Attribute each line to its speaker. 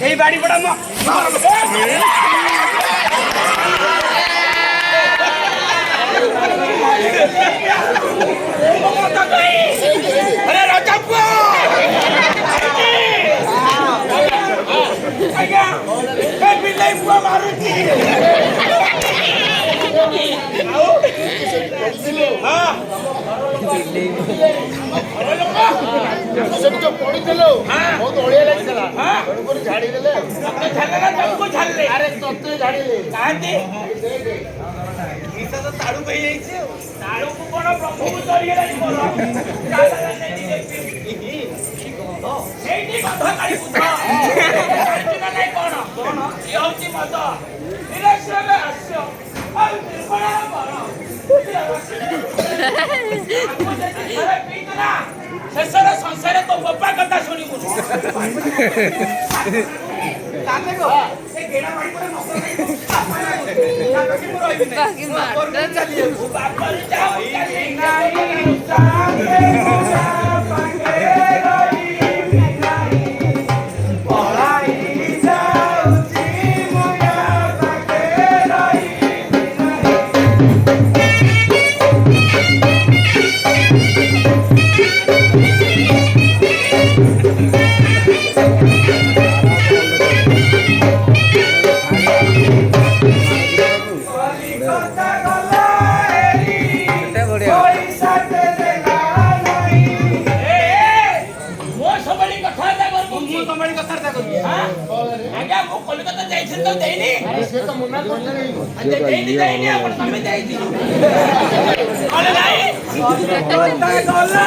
Speaker 1: এই বাড়ি পড়া ମାରୁଛି
Speaker 2: ସେଠି ଯୋଉ ପଡିଥିଲୁ ବହୁତ ଅଳିଆ ଲାଗିଥିଲା ଝାଡିଦେଲେ
Speaker 1: ଆରେ ତତେ ଝାଡ଼ିଲେ କାହାନ୍ତି ତାଳୁ ହେଇଯାଇଛି ତାଳୁକୁ କଣ ପ୍ରଭୁକୁ ଚଳିଗଲାଣି ମୋର ସେଇଠି ମଦ କାଳି ପୁତ୍ର ନାଇଁ କଣ କଣ ଇଏ ହଉଛି ମଦ ନିରଶ୍ରମେ ହାସ୍ୟ ଆଉ ନିର୍ମଳା କଣ ଶେଷରେ ସଂସାରେ ତୋ ବୋପା କଥା ଶୁଣିବୁ কলকাতা যাইছেন তো দেইনি সে তো মনা করছেন আচ্ছা দেইনি দেইনি আপন তুমি দেইনি বলে নাই কলকাতা গলা